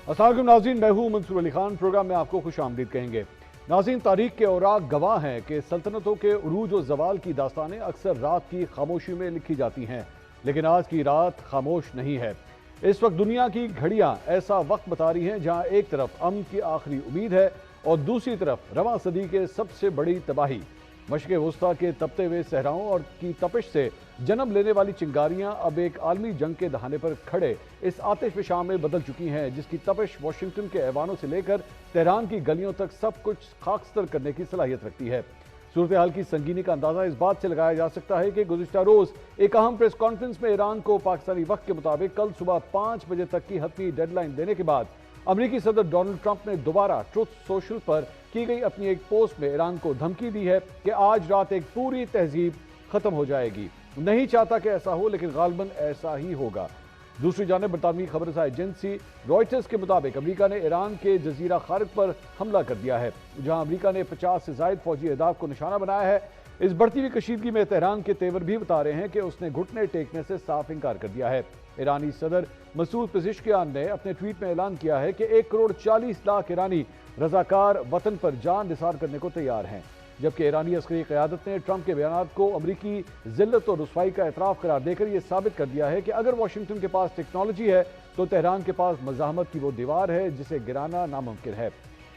السلام علیکم ناظرین، میں ہوں منصور علی خان۔ پروگرام میں آپ کو خوش آمدید کہیں گے۔ ناظرین، تاریخ کے اوراق گواہ ہیں کہ سلطنتوں کے عروج و زوال کی داستانیں اکثر رات کی خاموشی میں لکھی جاتی ہیں، لیکن آج کی رات خاموش نہیں ہے۔ اس وقت دنیا کی گھڑیاں ایسا وقت بتا رہی ہیں جہاں ایک طرف امن کی آخری امید ہے اور دوسری طرف رواں صدی کے سب سے بڑی تباہی۔ مشرق وسطیٰ کے تپتے ہوئے صحراؤں اور کی تپش سے جنم لینے والی چنگاریاں اب ایک عالمی جنگ کے دہانے پر کھڑے اس آتش فشاں میں بدل چکی ہیں، جس کی تپش واشنگٹن کے ایوانوں سے لے کر تہران کی گلیوں تک سب کچھ خاکستر کرنے کی صلاحیت رکھتی ہے۔ صورتحال کی سنگینی کا اندازہ اس بات سے لگایا جا سکتا ہے کہ گزشتہ روز ایک اہم پریس کانفرنس میں ایران کو پاکستانی وقت کے مطابق کل صبح 5 بجے تک کی حتمی ڈیڈ لائن دینے کے بعد امریکی صدر ڈونلڈ ٹرمپ نے دوبارہ ٹروتھ سوشل پر کی گئی اپنی ایک پوسٹ میں ایران کو دھمکی دی ہے کہ آج رات ایک پوری تہذیب ختم ہو جائے گی۔ نہیں چاہتا کہ ایسا ہو، لیکن غالباً ایسا ہی ہوگا۔ دوسری جانب برطانوی خبر رساں ایجنسی رائٹرز کے مطابق امریکہ نے ایران کے جزیرہ خارق پر حملہ کر دیا ہے، جہاں امریکہ نے 50 سے زائد فوجی اہداف کو نشانہ بنایا ہے۔ اس بڑھتی ہوئی کشیدگی میں تہران کے تیور بھی بتا رہے ہیں کہ اس نے گھٹنے ٹیکنے سے صاف انکار کر دیا ہے۔ ایرانی صدر مسعود پزشکیان نے اپنے ٹویٹ میں اعلان کیا ہے کہ 1,40,00,000 ایرانی رضاکار وطن پر جان نثار کرنے کو تیار ہیں، جبکہ ایرانی عسکری قیادت نے ٹرمپ کے بیانات کو امریکی ذلت اور رسوائی کا اعتراف قرار دے کر یہ ثابت کر دیا ہے کہ اگر واشنگٹن کے پاس ٹیکنالوجی ہے تو تہران کے پاس مزاحمت کی وہ دیوار ہے جسے گرانا ناممکن ہے۔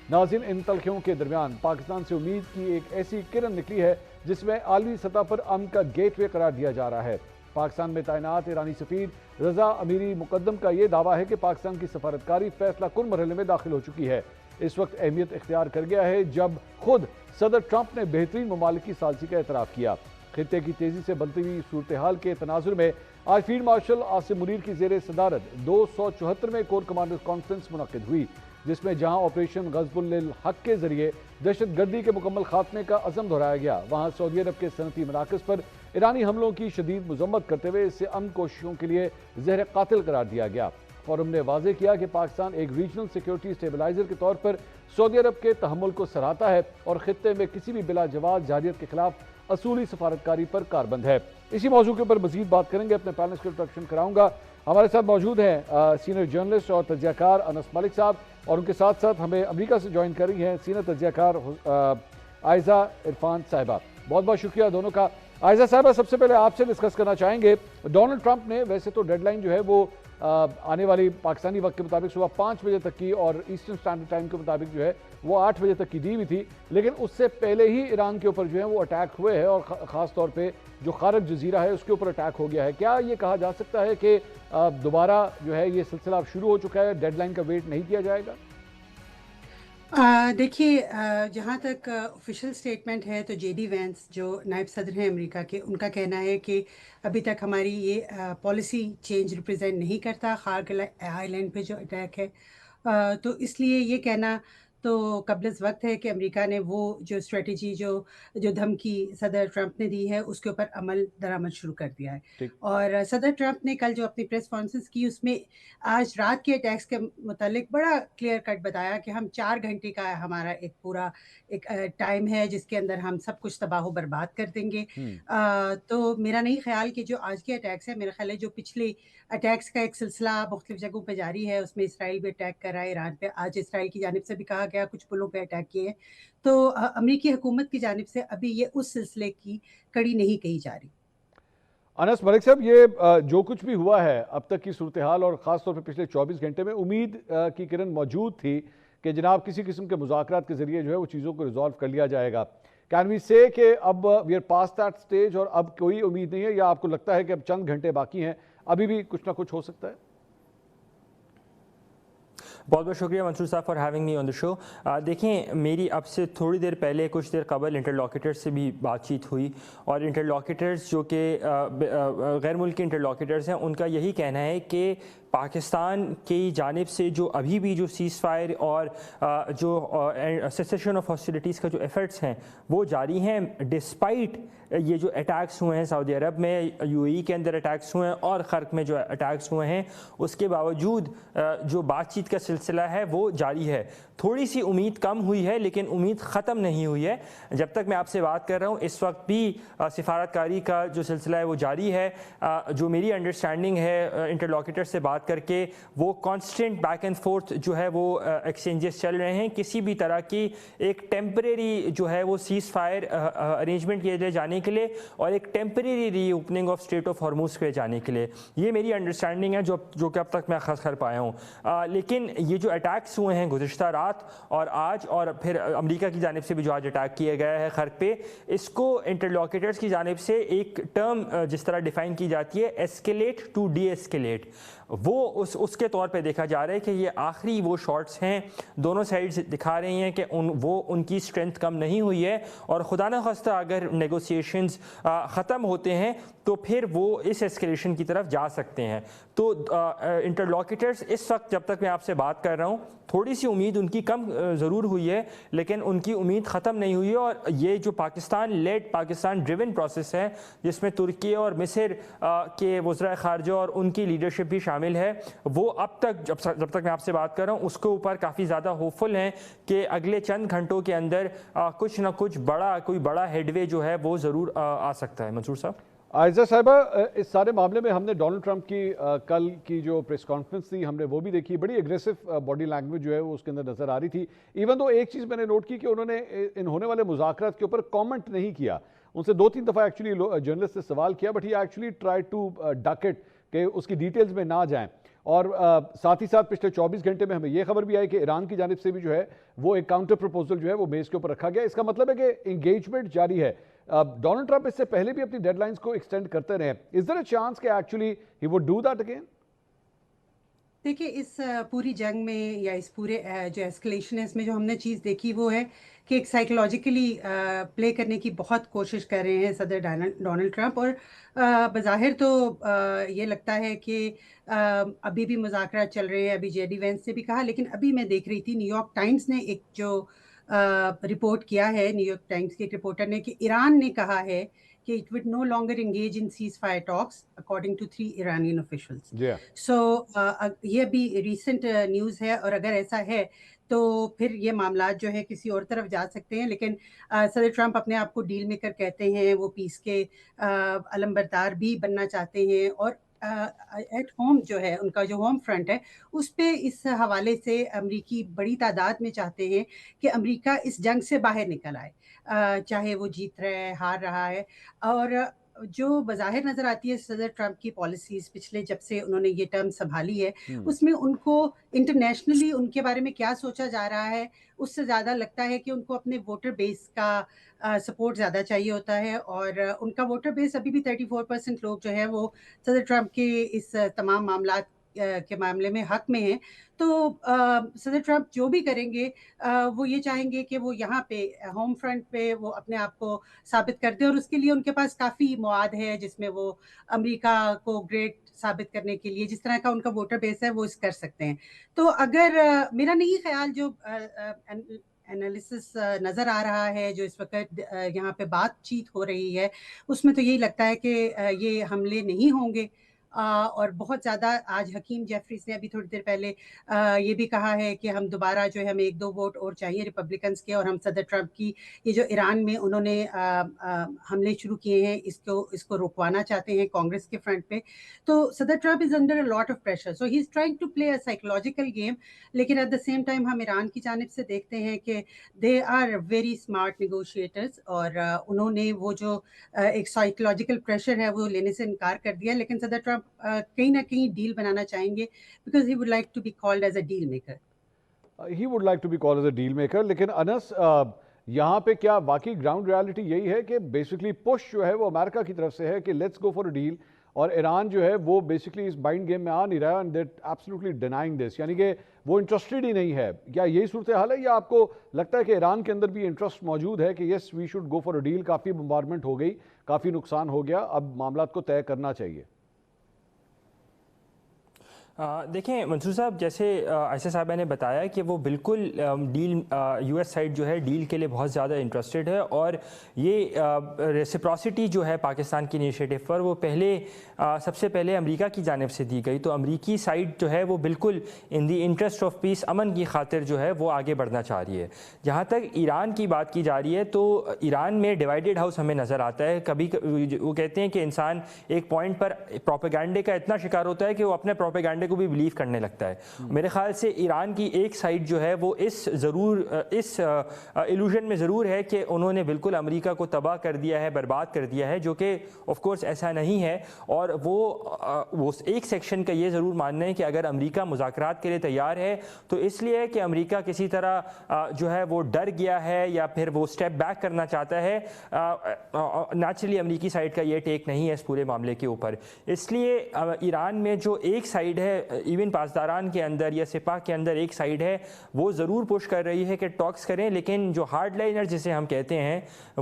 ناظرین، ان تلخیوں کے درمیان پاکستان سے امید کی ایک ایسی کرن نکلی ہے جس میں عالمی سطح پر امن کا گیٹ وے قرار دیا جا رہا ہے۔ پاکستان میں تعینات ایرانی سفیر رضا امیری مقدم کا یہ دعویٰ ہے کہ پاکستان کی سفارتکاری فیصلہ کن مرحلے میں داخل ہو چکی ہے۔ اس وقت اہمیت اختیار کر گیا ہے جب خود صدر ٹرمپ نے بہترین ممالک کی ثالثی کا اعتراف کیا۔ خطے کی تیزی سے بدلتی ہوئی صورتحال کے تناظر میں آج فیلڈ مارشل عاصم منیر کی زیر صدارت 274ویں کور کمانڈرز کانفرنس منعقد ہوئی، جس میں جہاں آپریشن غزب للحق کے ذریعے دہشت گردی کے مکمل خاتمے کا عزم دہرایا گیا، وہاں سعودی عرب کے صنعتی مراکز پر ایرانی حملوں کی شدید مذمت کرتے ہوئے اسے امن کوششوں کے لیے زہر قاتل قرار دیا گیا۔ فورم نے واضح کیا کہ پاکستان ایک ریجنل سیکیورٹی سٹیبلائزر کے طور پر سعودی عرب کے تحمل کو سراہتا ہے اور خطے میں کسی بھی بلا جواز جارحیت کے خلاف اصولی سفارتکاری پر کاربند ہے۔ اسی موضوع کے اوپر مزید بات کریں گے، اپنے پینلسٹ کی انٹروڈکشن کراؤں گا۔ ہمارے ساتھ موجود ہیں سینئر جرنلسٹ اور تجزیہ کار انس ملک صاحب، اور ان کے ساتھ ساتھ ہمیں امریکہ سے جوائن کر رہی ہیں سینئر تجزیہ کار عائزہ عرفان صاحبہ۔ بہت بہت شکریہ دونوں کا۔ عائزہ صاحبہ، سب سے پہلے آپ سے ڈسکس کرنا چاہیں گے، ڈونلڈ ٹرمپ نے ویسے تو ڈیڈ لائن جو ہے وہ آنے والی پاکستانی وقت کے مطابق صبح 5 بجے تک کی اور ایسٹرن اسٹینڈرڈ ٹائم کے مطابق جو ہے وہ 8 بجے تک کی دی ہوئی تھی، لیکن اس سے پہلے ہی ایران کے اوپر جو ہے وہ اٹیک ہوئے ہیں اور خاص طور پہ جو خارق جزیرہ ہے اس کے اوپر اٹیک ہو گیا ہے۔ کیا یہ کہا جا سکتا ہے کہ دوبارہ جو ہے یہ سلسلہ اب شروع ہو چکا ہے، ڈیڈ لائن کا ویٹ نہیں کیا جائے گا؟ دیکھیے، جہاں تک آفیشیل سٹیٹمنٹ ہے تو جے ڈی وینس جو نائب صدر ہیں امریکہ کے، ان کا کہنا ہے کہ ابھی تک ہماری یہ پالیسی چینج ریپرزینٹ نہیں کرتا خارق آئی لینڈ پہ جو اٹیک ہے، تو اس لیے یہ کہنا تو قبل از وقت ہے کہ امریکہ نے وہ جو اسٹریٹجی جو دھمکی صدر ٹرمپ نے دی ہے اس کے اوپر عمل درآمد شروع کر دیا ہے۔ ٹھیک۔ اور صدر ٹرمپ نے کل جو اپنی پریس کانفرنس کی اس میں آج رات کے اٹیکس کے متعلق بڑا کلیئر کٹ بتایا کہ ہم 4 گھنٹے کا ہمارا ایک پورا ایک ٹائم ہے جس کے اندر ہم سب کچھ تباہ و برباد کر دیں گے۔ تو میرا نہیں خیال کہ جو آج کے اٹیکس ہیں، میرا خیال ہے جو پچھلے اٹیکس کا ایک سلسلہ مختلف جگہوں پہ جاری ہے، اس میں اسرائیل بھی اٹیک کر رہا ہے ایران پہ، آج اسرائیل کی جانب سے بھی کہا گیا کچھ پلوں پہ اٹیک کیے ہیں، تو امریکی حکومت کی جانب سے ابھی یہ اس سلسلے کی کڑی نہیں کہی جا رہی۔ انس ملک صاحب، یہ جو کچھ بھی ہوا ہے اب تک کی صورتحال اور خاص طور پہ پچھلے 24 گھنٹے میں امید کی کرن موجود تھی کہ جناب کسی قسم کے مذاکرات کے ذریعے جو ہے وہ چیزوں کو ریزالو کر لیا جائے گا۔ کین وی سے کہ اب we are past that stage اور اب کوئی امید نہیں ہے، یا آپ کو لگتا ہے کہ اب چند گھنٹے باقی ہیں، ابھی بھی کچھ نہ کچھ ہو سکتا ہے؟ بہت بہت شکریہ منصور صاحب فار ہیونگ می آن دا شو۔ دیکھیں، میری اب سے تھوڑی دیر پہلے کچھ دیر قبل انٹرلاکیٹرز سے بھی بات چیت ہوئی، اور انٹرلاکیٹرز جو کہ غیر ملکی انٹرلاکیٹرز ہیں، ان کا یہی کہنا ہے کہ پاکستان کی جانب سے جو ابھی بھی جو سیز فائر اور جو سیسیشن آف ہاسٹیلیٹیز کا جو ایفرٹس ہیں وہ جاری ہیں، ڈسپائٹ یہ جو اٹیکس ہوئے ہیں سعودی عرب میں، یو اے ای کے اندر اٹیکس ہوئے ہیں اور خرق میں جو اٹیکس ہوئے ہیں، اس کے باوجود جو بات چیت کا سلسلہ ہے وہ جاری ہے۔ تھوڑی سی امید کم ہوئی ہے لیکن امید ختم نہیں ہوئی ہے۔ جب تک میں آپ سے بات کر رہا ہوں اس وقت بھی سفارتکاری کا جو سلسلہ ہے وہ جاری ہے۔ جو میری انڈرسٹینڈنگ ہے انٹرلاکیٹر سے بات بات کر کے وہ کانسٹنٹ بیک اینڈ فورتھ جو ہے وہ ایکسچینجز چل رہے ہیں کسی بھی طرح کی ایک ٹیمپریری جو ہے وہ سیز فائر ارینجمنٹ کیے جانے کے لیے اور ایک temporary reopening of strait of Hormuz کے جانے کے لیے. یہ میری انڈرسٹینڈنگ ہے جو کہ اب تک میں خاص کر پایا ہوں. لیکن یہ جو اٹیکس ہوئے ہیں گزشتہ رات اور آج اور پھر امریکہ کی جانب سے بھی جو آج اٹیک کیا گیا ہے خرق پہ, اس کو انٹرلوکیٹرز کی جانب سے ایک ٹرم جس طرح ڈیفائن کی جاتی ہے ایسکیلیٹ ٹو ڈی ایسکیلیٹ, وہ اس کے طور پہ دیکھا جا رہا ہے کہ یہ آخری وہ شاٹس ہیں. دونوں سائڈز دکھا رہی ہیں کہ ان کی اسٹرینتھ کم نہیں ہوئی ہے اور خدا نخواستہ اگر نیگوسیشنز ختم ہوتے ہیں تو پھر وہ اس ایسکیلیشن کی طرف جا سکتے ہیں. تو انٹرلوکیٹرز اس وقت جب تک میں آپ سے بات کر رہا ہوں تھوڑی سی امید ان کی کم ضرور ہوئی ہے لیکن ان کی امید ختم نہیں ہوئی ہے. اور یہ جو Pakistan lead Pakistan driven process ہے جس میں ترکی اور مصر کے وزراء خارجہ اور ان کی لیڈرشپ بھی شامل ہے, وہ اب تک جب تک میں آپ سے بات کر رہا ہوں اس کے اوپر کافی زیادہ ہوپفل ہیں کہ اگلے چند گھنٹوں کے اندر کچھ نہ کچھ کوئی بڑا ہیڈ وے جو ہے وہ ضرور آ سکتا ہے. منصور صاحب. عائزہ صاحبہ, اس سارے معاملے میں ہم نے ڈونلڈ ٹرمپ کی کل کی جو پریس کانفرنس تھی ہم نے وہ بھی دیکھی, بڑی اگریسو باڈی لینگویج جو ہے وہ اس کے اندر نظر آ رہی تھی. ایون تو ایک چیز میں نے نوٹ کی کہ انہوں نے ان ہونے والے مذاکرات کے اوپر کامنٹ نہیں کیا. ان سے 2-3 دفعہ ایکچولی جرنلسٹ نے سوال کیا but he actually try to duck it کہ اس کی ڈیٹیلز میں نہ جائیں. اور ساتھ ہی ساتھ پچھلے 24 گھنٹے میں ہمیں یہ خبر بھی آئی کہ ایران کی جانب سے بھی جو ہے وہ ایک کاؤنٹر پروپوزل جو ہے وہ میز کے اوپر رکھا گیا. اس کا مطلب ہے کہ انگیجمنٹ جاری ہے. ڈونلڈ ٹرمپ اس سے پہلے بھی اپنی ڈیڈ لائنز کو ایکسٹینڈ کرتے رہے. از دیر اے چانس کہ actually he would do that again? دیکھیے اس پوری جنگ میں یا اس پورے جو ایسکلیشن ہے اس میں جو ہم نے چیز دیکھی وہ ہے کہ ایک سائیکولوجیکلی پلے کرنے کی بہت کوشش کر رہے ہیں صدر ڈونلڈ ٹرمپ. اور بظاہر تو یہ لگتا ہے کہ ابھی بھی مذاکرات چل رہے ہیں. ابھی جے ڈی وینس نے بھی کہا, لیکن ابھی میں دیکھ رہی تھی نیو یارک ٹائمز نے ایک جو رپورٹ کیا ہے, نیو یارک ٹائمز کے ایک رپورٹر نے, کہ ایران نے کہا ہے کہ it would no longer engage in ceasefire talks according to 3 Iranian officials. So یہ بھی ریسنٹ نیوز ہے اور اگر ایسا ہے تو پھر یہ معاملات جو ہے کسی اور طرف جا سکتے ہیں. لیکن صدر ٹرمپ اپنے آپ کو ڈیل میکر کہتے ہیں, وہ پیس کے علمبردار بھی بننا چاہتے ہیں اور ایٹ ہوم جو ہے ان کا جو ہوم فرنٹ ہے اس پہ اس حوالے سے امریکی بڑی تعداد میں چاہتے ہیں کہ امریکہ اس جنگ سے باہر نکل آئے, چاہے وہ جیت رہا ہے ہار رہا ہے. اور جو بظاہر نظر آتی ہے صدر ٹرمپ کی پالیسیز پچھلے جب سے انہوں نے یہ ٹرم سنبھالی ہے اس میں ان کو انٹرنیشنلی ان کے بارے میں کیا سوچا جا رہا ہے اس سے زیادہ لگتا ہے کہ ان کو اپنے ووٹر بیس کا سپورٹ زیادہ چاہیے ہوتا ہے. اور ان کا ووٹر بیس ابھی بھی 34% لوگ جو ہے وہ صدر ٹرمپ کے اس تمام معاملات کے معاملے میں حق میں ہیں. تو صدر ٹرمپ جو بھی کریں گے وہ یہ چاہیں گے کہ وہ یہاں پہ ہوم فرنٹ پہ وہ اپنے آپ کو ثابت کر دیں اور اس کے لیے ان کے پاس کافی مواد ہے جس میں وہ امریکہ کو گریٹ ثابت کرنے کے لیے جس طرح کا ان کا ووٹر بیس ہے وہ اس کر سکتے ہیں. تو اگر میرا نہیں خیال جو انالیسس نظر آ رہا ہے جو اس وقت یہاں پہ بات چیت ہو رہی ہے اس میں تو یہی لگتا ہے کہ یہ حملے نہیں ہوں گے. اور بہت زیادہ آج حکیم جیفریز نے ابھی تھوڑی دیر پہلے یہ بھی کہا ہے کہ ہم دوبارہ جو ہے ہمیں 1-2 ووٹ اور چاہیے ریپبلکنس کے, اور ہم صدر ٹرمپ کی یہ جو ایران میں انہوں نے حملے شروع کیے ہیں اس کو روکوانا چاہتے ہیں کانگریس کے فرنٹ پہ. تو صدر Trump is under a lot of pressure, so he is trying to play a psychological game. لیکن ایٹ دا سیم ٹائم ہم ایران کی جانب سے دیکھتے ہیں کہ they are very smart negotiators, اور انہوں نے وہ جو ایک سائیکولوجیکل پریشر ہے وہ لینے سے انکار کر دیا. لیکن صدر ٹرمپ کہیں نہ کہیں ڈیل بنانا چاہیں گے because he would like to be called as a deal maker. He would like to be called as a deal maker. لیکن انس یہاں پہ کیا واقعی گراؤنڈ ریالٹی یہی ہے کہ بیسکلی پش جو ہے وہ امریکہ کی طرف سے ہے کہ let's go for a deal, اور ایران جو ہے وہ بیسکلی اس بائنڈ گیم میں آ نہیں رہا, اینڈ دیٹ ایبسلیوٹلی ڈینائنگ دس, یعنی کہ وہ انٹرسٹڈ ہی نہیں ہے. کیا یہی صورتحال ہے یا آپ کو لگتا ہے کہ ایران کے اندر بھی انٹرسٹ موجود ہے کہ yes we should go for a deal, کافی بمبارمنٹ ہو گئی, کافی نقصان ہو گیا, اب معاملات کو طے کرنا چاہیے؟ دیکھیں منصور صاحب, جیسے عائشہ صاحبہ نے بتایا کہ وہ بالکل ڈیل یو ایس سائڈ جو ہے ڈیل کے لیے بہت زیادہ انٹرسٹڈ ہے, اور یہ ریسپراسٹی جو ہے پاکستان کی انیشیٹو پر وہ سب سے پہلے امریکہ کی جانب سے دی گئی. تو امریکی سائڈ جو ہے وہ بالکل ان دی انٹرسٹ آف پیس, امن کی خاطر جو ہے وہ آگے بڑھنا چاہ رہی ہے. جہاں تک ایران کی بات کی جا رہی ہے تو ایران میں ڈیوائیڈڈ ہاؤس ہمیں نظر آتا ہے. کبھی وہ کہتے ہیں کہ انسان ایک پوائنٹ پر پروپیگنڈے کا اتنا شکار ہوتا ہے کہ وہ اپنے پروپیگنڈے اپنے کو بھی بلیو کرنے لگتا ہے. میرے خیال سے ایران کی ایک سائڈ جو ہے وہ اس ایلوژن میں ضرور ہے کہ انہوں نے بالکل امریکہ کو تباہ کر دیا ہے, برباد کر دیا ہے, جو کہ آف کورس ایسا نہیں ہے. اور وہ ایک سیکشن کا یہ ضرور ماننا ہے کہ اگر امریکہ مذاکرات کے لیے تیار ہے تو اس لیے کہ امریکہ کسی طرح جو ہے وہ ڈر گیا ہے یا پھر وہ اسٹیپ بیک کرنا چاہتا ہے. نیچرلی امریکی سائڈ کا یہ ٹیک نہیں ہے اس پورے معاملے کے اوپر. اس لیے ایران میں جو ایک سائڈ ہے, ایون پاسداران کے اندر یا سپاہ کے اندر ایک سائڈ ہے, وہ ضرور پش کر رہی ہے کہ ٹاکس کریں, لیکن جو ہارڈ لائنر جسے ہم کہتے ہیں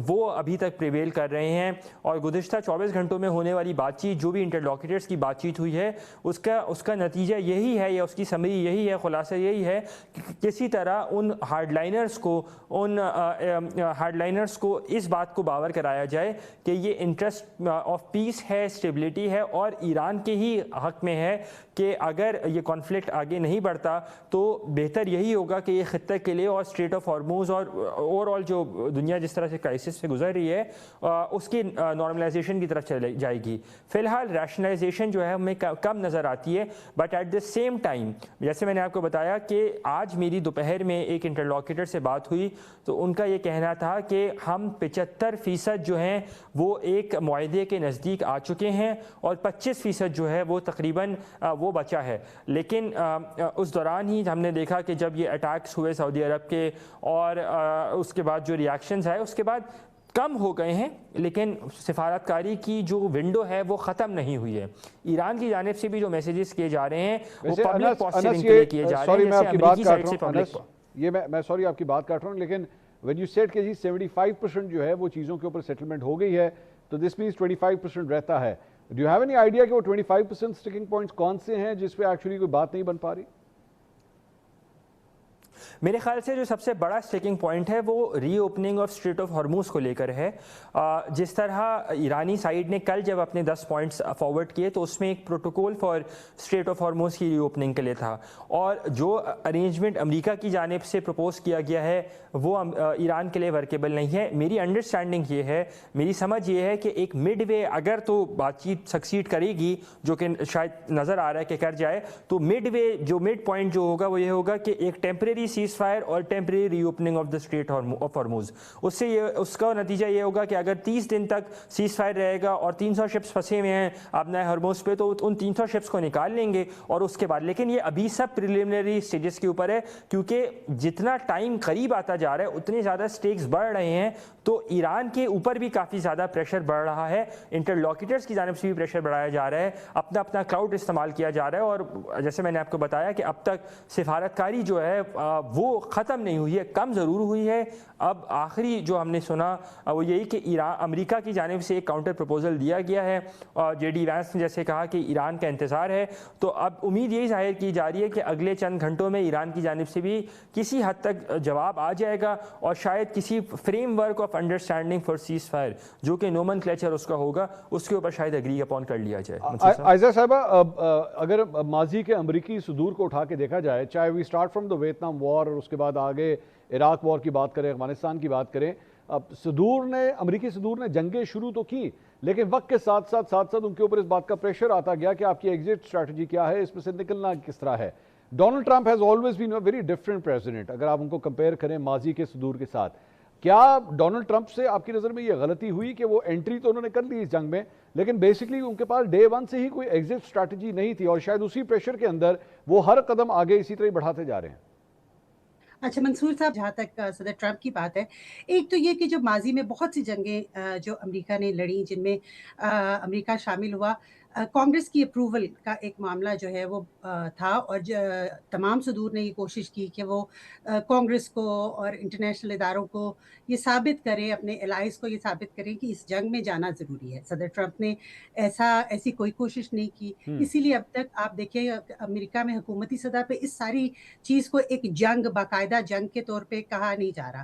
وہ ابھی تک پریویل کر رہے ہیں. اور گزشتہ 24 گھنٹوں میں ہونے والی بات چیت, جو بھی انٹرلاکیٹرز کی بات چیت ہوئی ہے, اس کا نتیجہ یہی ہے یا اس کی سمری یہی ہے, خلاصہ یہی ہے کہ کسی طرح ان ہارڈ لائنرز کو اس بات کو باور کرایا جائے کہ یہ انٹرسٹ آف پیس ہے, اسٹیبلٹی ہے, اور ایران کے ہی حق میں ہے کہ اگر یہ کانفلکٹ آگے نہیں بڑھتا تو بہتر یہی ہوگا کہ یہ خطے کے لیے اور اسٹریٹ آف ہارموز اور اوور آل جو دنیا جس طرح سے کرائسس سے گزر رہی ہے اس کی نارملائزیشن کی طرف چلے جائے گی. فی الحال ریشنلائزیشن جو ہے ہمیں کم نظر آتی ہے, but at the same time جیسے میں نے آپ کو بتایا کہ آج میری دوپہر میں ایک انٹرلاکیٹر سے بات ہوئی تو ان کا یہ کہنا تھا کہ ہم 75% جو ہیں وہ ایک معاہدے کے نزدیک آ چکے ہیں اور 25% جو ہے وہ تقریباً وہ بچا ہے. لیکن اس دوران ہی ہم نے دیکھا کہ جب یہ اٹیکس ہوئے سعودی عرب کے اور اس کے بعد جو ریاکشنز آئے اس کے بعد کم ہو گئے ہیں, لیکن سفارتکاری کی جو ونڈو ہے وہ ختم نہیں ہوئی ہے. ایران کی جانب سے بھی جو میسیجز کیے جا رہے ہیں وہ پبلک پوسچرنگ کے لیے کیے جا رہے ہیں, جیسے امریکی سائڈ سے پبلک. یہ میں سوری آپ کی بات کاٹ رہا ہوں, لیکن when you said کہ جی 75% جو ہے وہ چیزوں کے اوپر سیٹلمنٹ ہو گئی ہے, تو this means 25% رہتا ہے. Do you have any idea کہ وہ 25% sticking points کون سے ہیں جس پہ ایکچولی کوئی بات نہیں بن پا رہی؟ میرے خیال سے جو سب سے بڑا سٹیکنگ پوائنٹ ہے وہ ری اوپننگ آف اسٹریٹ آف ہارموز کو لے کر ہے. جس طرح ایرانی سائیڈ نے کل جب اپنے 10 پوائنٹس فارورڈ کیے تو اس میں ایک پروٹوکول فار اسٹریٹ آف ہارموز کی ری اوپننگ کے لیے تھا, اور جو ارینجمنٹ امریکہ کی جانب سے پروپوز کیا گیا ہے وہ ایران کے لیے ورکیبل نہیں ہے. میری انڈرسٹینڈنگ یہ ہے, میری سمجھ یہ ہے کہ ایک مڈ وے اگر تو بات چیت سکسیڈ کرے گی, جو کہ شاید نظر آ رہا ہے کہ کر جائے, تو مڈ وے جو مڈ پوائنٹ جو ہوگا وہ یہ ہوگا کہ ایک ٹیمپریری سیز فائر اور temporary reopening of the strait of Hormuz. اس کا نتیجہ یہ ہوگا کہ اگر 30 دن تک سیز فائر رہے گا اور 300 شپس پھنسے ہوئے ہیں اپنا ہارموز پہ, تو ان 300 شپس کو نکال لیں گے اور اس کے بعد, لیکن یہ ابھی سب پریلیمنری سٹیجز کے اوپر ہے, کیونکہ جتنا ٹائم قریب آتا جا رہا ہے اتنے زیادہ سٹیکس بڑھ رہے ہیں, تو ایران کے اوپر بھی کافی زیادہ پریشر بڑھ رہا ہے, انٹرلاکیٹرز کی جانب سے بھی پریشر بڑھایا جا رہا ہے, اپنا کراؤڈ استعمال کیا جا رہا ہے. اور جیسے میں نے آپ کو بتایا کہ اب تک سفارتکاری جو ہے وہ ختم نہیں ہوئی ہے, کم ضرور ہوئی ہے. اب آخری جو ہم نے سنا وہ یہی کہ امریکہ کی جانب سے ایک کاؤنٹر پروپوزل دیا گیا ہے, جے ڈی وینس نے جیسے کہا کہ ایران کا انتظار ہے, تو اب امید یہی ظاہر کی جا رہی ہے کہ اگلے چند گھنٹوں میں ایران کی جانب سے بھی کسی حد تک جواب آ جائے گا, اور شاید کسی frame work of understanding for cease fire جو کہ نومن کلیچر اس کا ہوگا, اس کے اوپر شاید اگری اپون کر لیا جائے. عائزہ صاحبہ, اگر ماضی کے امریکی صدور کو اٹھا کے دیکھا جائے, چاہے we start from the Vietnam war اور اس کے بعد آگے عراق وار کی بات کریں, افغانستان کی بات کریں, اب امریکی صدور نے جنگیں شروع تو کی, لیکن وقت کے ساتھ ساتھ ان کے اوپر اس بات کا پریشر آتا گیا کہ آپ کی ایگزٹ اسٹریٹجی کیا ہے, اس میں سے نکلنا کس طرح ہے. Donald Trump has always been a very different president, اگر آپ ان کو کمپیئر کریں ماضی کے صدور کے ساتھ. کیا ڈونلڈ ٹرمپ سے آپ کی نظر میں یہ غلطی ہوئی کہ وہ انٹری تو انہوں نے کر لی اس جنگ میں, لیکن بیسکلی ان کے پاس ڈے ون سے ہی کوئی ایگزٹ اسٹریٹجی نہیں تھی, اور شاید اسی پریشر کے اندر وہ ہر قدم آگے اسی طرح بڑھاتے جا رہے ہیں؟ اچھا منصور صاحب, جہاں تک صدر ٹرمپ کی بات ہے, ایک تو یہ کہ جو ماضی میں بہت سی جنگیں جو امریکہ نے لڑیں جن میں امریکہ شامل ہوا, کانگریس کی اپروول کا ایک معاملہ جو ہے وہ تھا, اور تمام صدور نے یہ کوشش کی کہ وہ کانگریس کو اور انٹرنیشنل اداروں کو یہ ثابت کریں, اپنے الائز کو یہ ثابت کریں کہ اس جنگ میں جانا ضروری ہے. صدر ٹرمپ نے ایسی کوئی کوشش نہیں کی, اسی لیے اب تک آپ دیکھیں امریکہ میں حکومتی سطح پہ اس ساری چیز کو ایک جنگ, باقاعدہ جنگ کے طور پہ کہا نہیں جا رہا.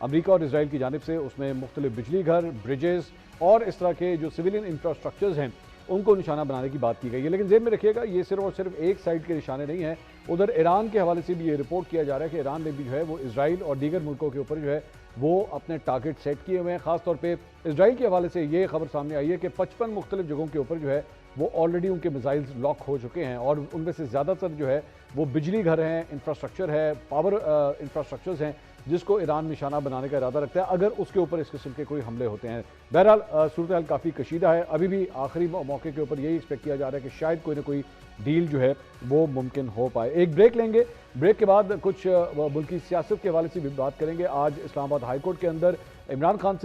امریکہ اور اسرائیل کی جانب سے اس میں مختلف بجلی گھر، بریجز اور اس طرح کے جو سویلین انفراسٹرکچرز ہیں ان کو نشانہ بنانے کی بات کی گئی ہے۔ لیکن ذہن میں رکھیے گا یہ صرف اور صرف ایک سائٹ کے نشانے نہیں ہیں، ادھر ایران کے حوالے سے بھی یہ رپورٹ کیا جا رہا ہے کہ ایران نے بھی جو ہے وہ اسرائیل اور دیگر ملکوں کے اوپر جو ہے وہ اپنے ٹارگٹ سیٹ کیے ہوئے ہیں۔ خاص طور پہ اسرائیل کے حوالے سے یہ خبر سامنے آئی ہے کہ 55 مختلف جگہوں کے اوپر جو ہے وہ آلریڈی ان کے میزائلز لاک ہو چکے ہیں، اور ان میں سے زیادہ تر جو ہے وہ بجلی گھر ہیں، انفراسٹرکچر ہے، پاور انفراسٹرکچرز ہیں جس کو ایران نشانہ بنانے کا ارادہ رکھتا ہے اگر اس کے اوپر اس قسم کے کوئی حملے ہوتے ہیں۔ بہرحال صورتحال کافی کشیدہ ہے، ابھی بھی آخری موقع کے اوپر یہی ایکسپیکٹ کیا جا رہا ہے کہ شاید کوئی نہ کوئی ڈیل جو ہے وہ ممکن ہو پائے۔ ایک بریک لیں گے، بریک کے بعد کچھ ملکی سیاست کے حوالے سے بھی بات کریں گے۔ آج اسلام آباد ہائی کورٹ کے اندر عمران خان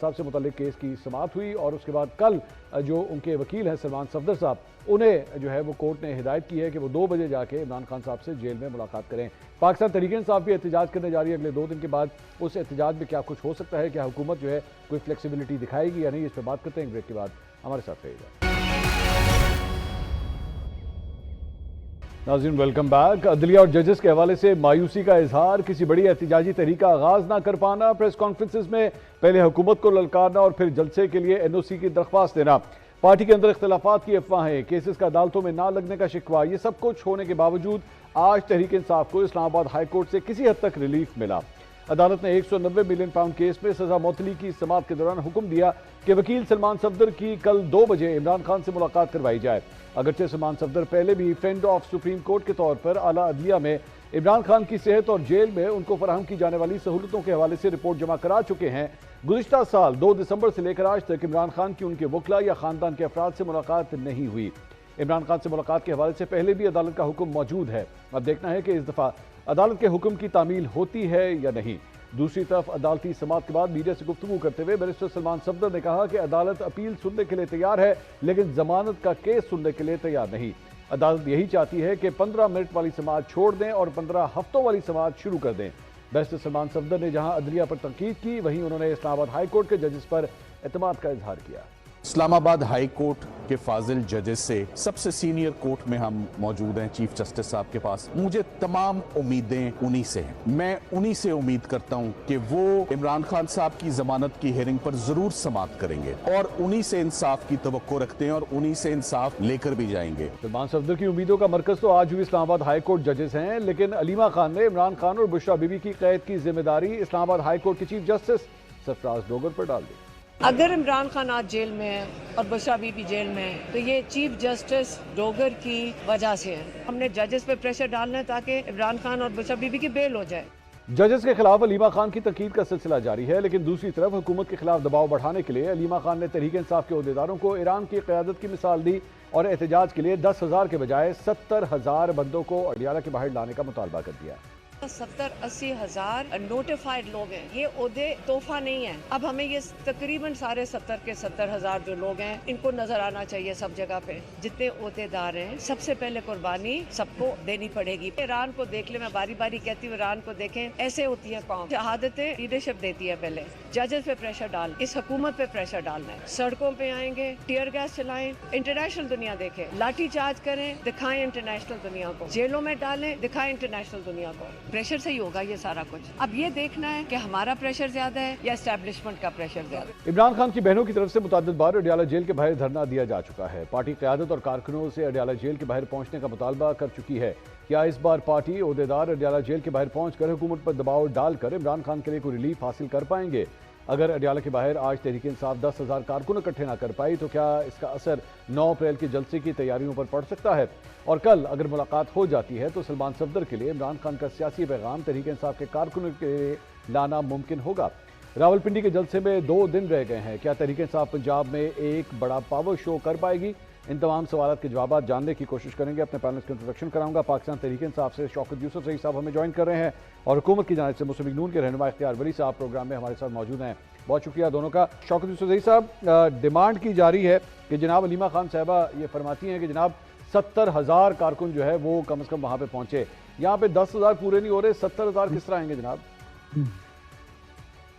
صاحب سے متعلق کیس کی سماعت ہوئی، اور اس کے بعد کل جو ان کے وکیل ہیں سلمان صفدر صاحب، انہیں جو ہے وہ کورٹ نے ہدایت کی ہے کہ وہ 2 بجے جا کے عمران خان صاحب سے جیل میں ملاقات کریں۔ پاکستان تحریک انصاف بھی احتجاج کرنے جا رہی ہے اگلے 2 دن کے بعد، اس احتجاج میں کیا کچھ ہو سکتا ہے، کیا حکومت جو ہے کوئی فلیکسیبلٹی دکھائے گی یا نہیں، اس پہ بات کرتے ہیں بریک کے بعد، ہمارے ساتھ رہیے گا۔ ناظرین ویلکم بیک۔ عدلیہ اور ججز کے حوالے سے مایوسی کا اظہار، کسی بڑی احتجاجی تحریک کا آغاز نہ کر پانا، پریس کانفرنسز میں پہلے حکومت کو للکارنا اور پھر جلسے کے لیے این او سی کی درخواست دینا، پارٹی کے اندر اختلافات کی افواہیں، کیسز کا عدالتوں میں نہ لگنے کا شکوہ، یہ سب کچھ ہونے کے باوجود آج تحریک انصاف کو اسلام آباد ہائی کورٹ سے کسی حد تک ریلیف ملا۔ عدالت نے 190 ملین پاؤنڈ کیس میں سزا معطلی کی سماعت کے دوران حکم دیا کہ وکیل سلمان صفدر کی کل 2 بجے عمران خان سے ملاقات کروائی جائے۔ اگرچہ سلمان صفدر پہلے بھی فرینڈ آف سپریم کورٹ کے طور پر اعلیٰ عدلیہ میں عمران خان کی صحت اور جیل میں ان کو فراہم کی جانے والی سہولتوں کے حوالے سے رپورٹ جمع کرا چکے ہیں، گزشتہ سال 2 دسمبر سے لے کر آج تک عمران خان کی ان کے وکلاء یا خاندان کے افراد سے ملاقات نہیں ہوئی۔ عمران خان سے ملاقات کے حوالے سے پہلے بھی عدالت کا حکم موجود ہے، اب دیکھنا ہے کہ اس دفعہ عدالت کے حکم کی تعمیل ہوتی ہے یا نہیں۔ دوسری طرف عدالتی سماعت کے بعد میڈیا سے گفتگو کرتے ہوئے بیرسٹر سلمان صفدر نے کہا کہ عدالت اپیل سننے کے لیے تیار ہے لیکن ضمانت کا کیس سننے کے لیے تیار نہیں۔ عدالت یہی چاہتی ہے کہ 15 منٹ والی سماعت چھوڑ دیں اور 15 ہفتوں والی سماعت شروع کر دیں۔ بیرسٹر سلمان صفدر نے جہاں عدلیہ پر تنقید کی، وہیں انہوں نے اسلام آباد ہائی کورٹ کے ججز پر اعتماد کا اظہار کیا۔ اسلام آباد ہائی کورٹ کے فاضل ججز سے سب سے سینئر کورٹ میں ہم موجود ہیں، چیف جسٹس صاحب کے پاس، مجھے تمام امیدیں انہی سے ہیں۔ میں انہی سے امید کرتا ہوں کہ وہ عمران خان صاحب کی ضمانت کی ہیئرنگ پر ضرور سماعت کریں گے، اور انہی سے انصاف کی توقع رکھتے ہیں اور انہی سے انصاف لے کر بھی جائیں گے۔ سلمان صفدر کی امیدوں کا مرکز تو آج بھی اسلام آباد ہائی کورٹ ججز ہیں، لیکن علیمہ خان نے عمران خان اور بشرا بی بی کی قید کی ذمہ داری اسلام آباد ہائی کورٹ کے چیف جسٹس سرفراز ڈوگر پر ڈال دی۔ اگر عمران خان آج جیل میں ہے اور بشرا بی بی جیل میں ہے تو یہ چیف جسٹس ڈوگر کی وجہ سے ہے۔ ہم نے ججز پہ پریشر ڈالنا ہے تاکہ عمران خان اور بشرا بی بی کی بیل ہو جائے۔ ججز کے خلاف علیمہ خان کی تنقید کا سلسلہ جاری ہے، لیکن دوسری طرف حکومت کے خلاف دباؤ بڑھانے کے لیے علیمہ خان نے تحریک انصاف کے عہدیداروں کو ایران کی قیادت کی مثال دی اور احتجاج کے لیے 10,000 کے بجائے 70,000 بندوں کو اڈیالہ کے باہر لانے کا مطالبہ کر دیا۔ 70-80 ہزار نوٹیفائڈ لوگ ہیں، یہ عہدے تحفہ نہیں ہیں۔ اب ہمیں یہ تقریباً سارے 70 کے 70,000 جو لوگ ہیں ان کو نظر آنا چاہیے سب جگہ پہ، جتنے عہدے دار ہیں سب سے پہلے قربانی سب کو دینی پڑے گی۔ ایران کو دیکھ لیں، میں باری باری کہتی ہوں ایران کو دیکھیں، ایسے ہوتی ہے قوم، شہادتیں لیڈرشپ دیتی ہے پہلے، ججز پہ پریشر ڈال، اس حکومت پہ پریشر ڈالنا ہے، سڑکوں پہ آئیں گے، ٹیئر گیس چلائیں، انٹرنیشنل دنیا دیکھیں، لاٹھی چارج کریں، دکھائیں انٹرنیشنل دنیا کو، جیلوں میں ڈالیں، دکھائیں انٹرنیشنل دنیا کو۔ پریشر سے ہی ہوگا یہ سارا کچھ، اب یہ دیکھنا ہے کہ ہمارا پریشر زیادہ ہے یا اسٹیبلشمنٹ کا پریشر زیادہ ہے۔ عمران خان کی بہنوں کی طرف سے متعدد بار اڈیالہ جیل کے باہر دھرنا دیا جا چکا ہے، پارٹی قیادت اور کارکنوں سے اڈیالہ جیل کے باہر پہنچنے کا مطالبہ کر چکی ہے۔ کیا اس بار پارٹی عہدیدار اڈیالہ جیل کے باہر پہنچ کر حکومت پر دباؤ ڈال کر عمران خان کے لیے کوئی ریلیف حاصل کر پائیں گے؟ اگر اڈیالہ کے باہر آج تحریک انصاف 10,000 کارکن اکٹھے نہ کر پائی تو کیا اس کا اثر 9 اپریل کے جلسے کی تیاریوں پر پڑ سکتا ہے؟ اور کل اگر ملاقات ہو جاتی ہے تو سلمان صفدر کے لیے عمران خان کا سیاسی پیغام تحریک انصاف کے کارکنوں کے لیے لانا ممکن ہوگا؟ راولپنڈی کے جلسے میں 2 دن رہ گئے ہیں، کیا تحریک انصاف پنجاب میں ایک بڑا پاور شو کر پائے گی؟ ان تمام سوالات کے جوابات جاننے کی کوشش کریں گے۔ اپنے پینلسٹ کا انٹروڈکشن کراؤں گا۔ پاکستان تحریک انصاف سے شوکت یوسف رئیس صاحب ہمیں جوائن کر رہے ہیں، اور حکومت کی جانب سے مسلم لیگ نون کے رہنما اختیار ولی صاحب پروگرام میں ہمارے ساتھ موجود ہیں۔ بہت شکریہ دونوں کا۔ شوکت یوسف رئیس صاحب، ڈیمانڈ کی جا رہی ہے کہ جناب علیمہ خان صاحبہ یہ فرماتی ہیں کہ جناب 70,000 کارکن جو ہے وہ کم از کم وہاں پہ پہنچے، یہاں پہ 10,000 پورے نہیں ہو رہے، 70,000 کس طرح آئیں گے جناب؟ بسم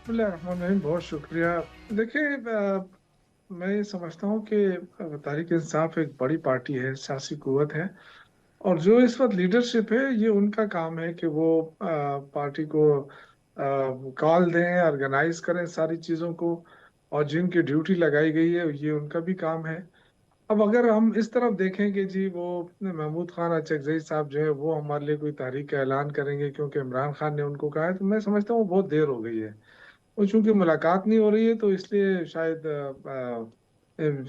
اللہ الرحمن الرحیم، بہت شکریہ۔ دیکھیں، میں یہ سمجھتا ہوں کہ تحریک انصاف ایک بڑی پارٹی ہے، سیاسی قوت ہے، اور جو اس وقت لیڈرشپ ہے یہ ان کا کام ہے کہ وہ پارٹی کو کال دیں، آرگنائز کریں ساری چیزوں کو، اور جن کی ڈیوٹی لگائی گئی ہے یہ ان کا بھی کام ہے۔ اب اگر ہم اس طرف دیکھیں کہ جی وہ محمود خان اچکزئی صاحب جو ہے وہ ہمارے لیے کوئی تحریک کا اعلان کریں گے کیونکہ عمران خان نے ان کو کہا ہے، تو میں سمجھتا ہوں بہت دیر ہو گئی ہے، اور چونکہ ملاقات نہیں ہو رہی ہے تو اس لیے شاید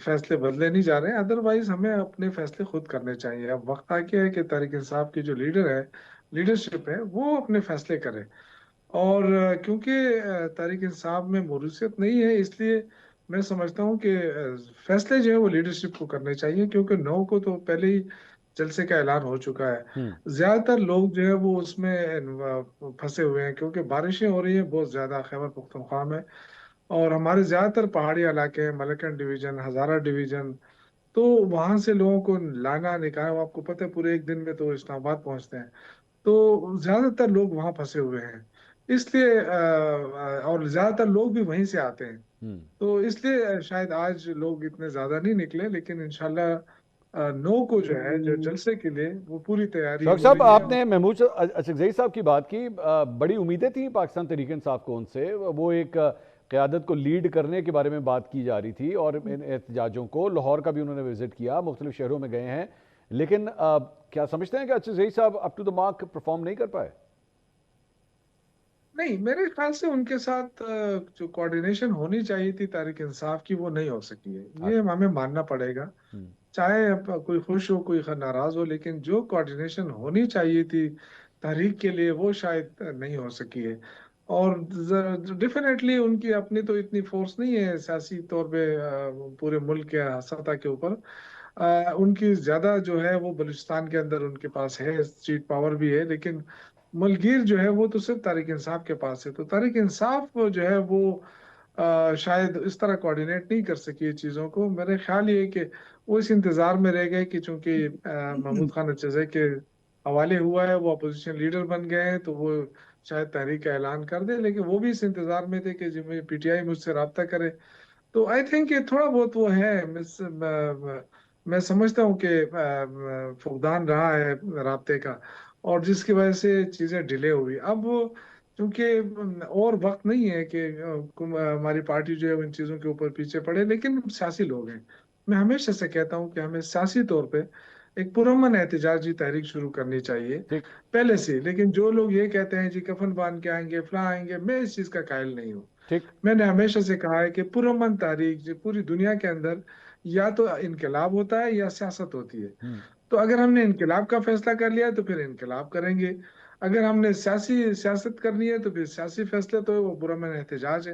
فیصلے بدلے نہیں جا رہے ہیں، ادروائز ہمیں اپنے فیصلے خود کرنے چاہیے۔ اب وقت آ گیا ہے کہ تحریک انصاف کی جو لیڈرشپ ہے وہ اپنے فیصلے کرے، اور کیونکہ تحریک انصاف میں موروثیت نہیں ہے، اس لیے میں سمجھتا ہوں کہ فیصلے جو ہے وہ لیڈرشپ کو کرنے چاہیے، کیونکہ 9 کو تو پہلے ہی جلسے کا اعلان ہو چکا ہے۔ زیادہ تر لوگ جو ہے وہ اس میں پھنسے ہوئے ہیں، کیونکہ بارشیں ہو رہی ہیں بہت زیادہ خیبر پختونخوا میں، اور ہمارے زیادہ تر پہاڑی علاقے ہیں، ملکن ڈویژن، ہزارہ ڈویژن، تو وہاں سے لوگوں کو لانا نکالنا، آپ کو پتہ ہے پورے ایک دن میں تو اسلام آباد پہنچتے ہیں، تو زیادہ تر لوگ وہاں پھنسے ہوئے ہیں، اس لیے اور زیادہ تر لوگ بھی وہیں سے آتے ہیں، تو اس لیے شاید آج لوگ اتنے زیادہ نہیں نکلے، لیکن انشاءاللہ 9 کو جو ہے جو جلسے کے لیے وہ پوری تیاری شوق ہو صاحب، رہی ہے۔ آپ نے محمود اچکزئی صاحب کی بات کی، بڑی امیدیں تھیں پاکستان تحریک انصاف کو ان سے، وہ ایک قیادت کو لیڈ کرنے کے بارے میں بات کی جا رہی تھی، اور ان احتجاجوں کو لاہور کا بھی انہوں نے وزٹ کیا، مختلف شہروں میں گئے ہیں، لیکن کیا سمجھتے ہیں کہ Achakzai sahib up to the mark perform نہیں کر پائے؟ نہیں، میرے خیال سے ان کے ساتھ جو کوارڈینیشن ہونی چاہیے تھی تحریک انصاف کی وہ نہیں ہو سکی ہے، یہ ہمیں ماننا پڑے گا، چاہے کوئی خوش ہو کوئی ناراض ہو، لیکن جو کوارڈینیشن ہونی چاہیے تھی تحریک کے لیے وہ شاید نہیں ہو سکی ہے، اور ڈیفینیٹلی ان کی اپنی تو اتنی فورس نہیں ہے سیاسی طور پہ پورے ملک کے سطح کے اوپر، ان کی زیادہ جو ہے وہ بلوچستان کے اندر ان کے پاس ہے، سیٹ پاور بھی ہے، لیکن ملگیر جو ہے وہ تو صرف تحریک انصاف کے پاس ہے، تو تحریک انصاف جو ہے وہ شاید اس طرح کوارڈینیٹ نہیں کر سکی چیزوں کو۔ میرے خیال یہ ہے کہ وہ اس انتظار میں رہ گئے کہ چونکہ محمود خان اچکزئی کے حوالے ہوا ہے، وہ اپوزیشن لیڈر بن گئے ہیں، تو وہ شاید تحریک کا اعلان کر دے، لیکن وہ بھی اس انتظار میں تھے کہ جب پی ٹی آئی مجھ سے رابطہ کرے، تو آئی تھنک کہ تھوڑا بہت وہ ہے، میں سمجھتا ہوں کہ فقدان رہا ہے رابطے کا، اور جس کی وجہ سے چیزیں ڈیلے ہوئی۔ اب چونکہ اور وقت نہیں ہے کہ ہماری پارٹی جو ہے ان چیزوں کے اوپر پیچھے پڑے، لیکن سیاسی لوگ ہیں، میں ہمیشہ سے کہتا ہوں کہ ہمیں سیاسی طور پہ ایک پرامن احتجاجی تحریک شروع کرنی چاہیے پہلے سے، لیکن جو لوگ یہ کہتے ہیں جی کفن باندھ کے آئیں گے فلاں آئیں گے، میں اس چیز کا قائل نہیں ہوں۔ میں نے ہمیشہ سے کہا ہے کہ پرامن تحریک جو پوری دنیا کے اندر یا تو انقلاب ہوتا ہے یا سیاست ہوتی ہے، تو اگر ہم نے انقلاب کا فیصلہ کر لیا تو پھر انقلاب کریں گے، اگر ہم نے سیاست کرنی ہے تو پھر سیاسی فیصلے تو وہ پرامن احتجاج ہے،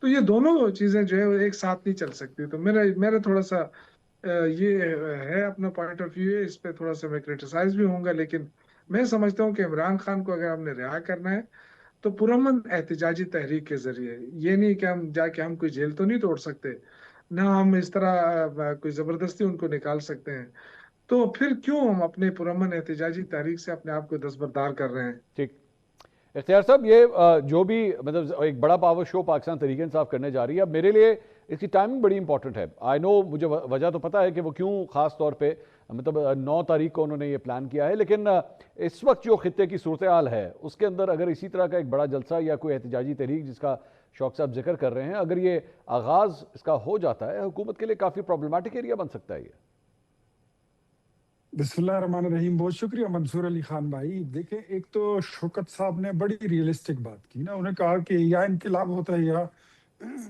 تو یہ دونوں چیزیں جو ہے وہ ایک ساتھ نہیں چل سکتی، تو میرا تھوڑا سا یہ ہے اپنا پوائنٹ آف ویو ہے، اس پہ تھوڑا سا میں کرٹیسائز بھی ہوں گا، لیکن میں سمجھتا ہوں کہ عمران خان کو اگر ہم نے رہا کرنا ہے تو پرامن احتجاجی تحریک کے ذریعے، یہ نہیں کہ ہم جا کے ہم کوئی جیل تو نہیں توڑ سکتے، نہ ہم اس طرح کوئی زبردستی ان کو نکال سکتے ہیں، تو پھر کیوں ہم اپنے پرامن احتجاجی تحریک سے اپنے آپ کو دستبردار کر رہے ہیں۔ ٹھیک، اختیار صاحب، یہ جو بھی مطلب ایک بڑا پاور شو پاکستان تحریک انصاف کرنے جا رہی ہے، اب میرے لیے اس کی ٹائمنگ بڑی امپورٹنٹ ہے، آئی نو مجھے وجہ تو پتہ ہے کہ وہ کیوں خاص طور پہ مطلب 9 تاریخ کو انہوں نے یہ پلان کیا ہے، لیکن اس وقت جو خطے کی صورتحال ہے اس کے اندر اگر اسی طرح کا ایک بڑا جلسہ یا کوئی احتجاجی تحریک جس کا شوق صاحب ذکر کر رہے ہیں، اگر یہ آغاز اس کا ہو جاتا ہے، حکومت کے لیے کافی پرابلماٹک ایریا بن سکتا ہے یہ۔ بسم اللہ الرحمن الرحیم، بہت شکریہ منصور علی خان بھائی۔ دیکھیں، ایک تو شوکت صاحب نے بڑی ریئلسٹک بات کی نا، انہوں نے کہا کہ یا انقلاب ہوتا ہے یا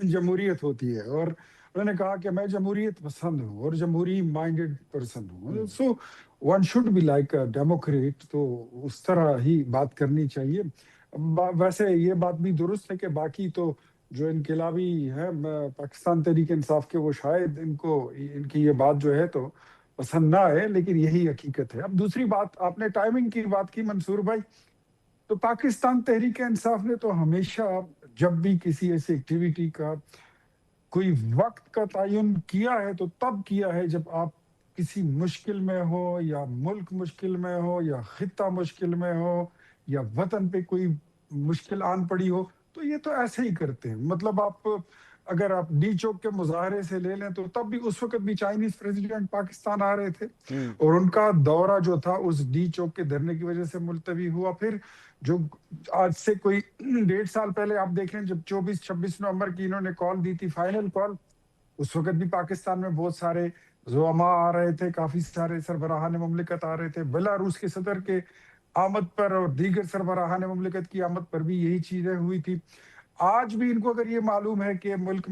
جمہوریت ہوتی ہے، اور انہوں نے کہا کہ میں جمہوریت پسند ہوں اور جمہوری مائنڈڈ پرسن ہوں، so one should be like a democrat, تو اس طرح ہی بات کرنی چاہیے۔ ویسے یہ بات بھی درست ہے کہ باقی تو جو انقلابی ہے پاکستان تحریک انصاف کے، وہ شاید ان کی یہ بات جو ہے تو پسند نہ آئے، لیکن یہی حقیقت ہے۔ اب دوسری بات، آپ نے ٹائمنگ کی بات کی منصور بھائی، تو پاکستان تحریک انصاف نے تو ہمیشہ جب بھی کسی ایسی ایکٹیویٹی کا کوئی وقت کا تعین کیا ہے تو تب کیا ہے جب آپ کسی مشکل میں ہو، یا ملک مشکل میں ہو، یا خطہ مشکل میں ہو، یا وطن پہ کوئی مشکل آن پڑی ہو، تو یہ تو ایسے ہی کرتے ہیں۔ مطلب اگر آپ ڈی چوک کے مظاہرے سے لے لیں تو تب بھی اس وقت بھی چائنیز پریزیڈنٹ پاکستان آ رہے تھے، اور ان کا دورہ جو تھا اس ڈی چوک کے دھرنے کی وجہ سے ملتوی ہوا۔ پھر جو آج سے کوئی 1.5 سال پہلے آپ دیکھ لیں جب 24-26 نومبر کی انہوں نے کال دی تھی، فائنل کال، اس وقت بھی پاکستان میں بہت سارے زعماء آ رہے تھے، کافی سارے سربراہان مملکت آ رہے تھے، بیلاروس کے صدر کے آمد پر اور دیگر سربراہان مملکت کی آمد پر بھی یہی چیزیں ہوئی تھی۔ آج بھی ان کو اگر یہ معلوم ہے کہ ملک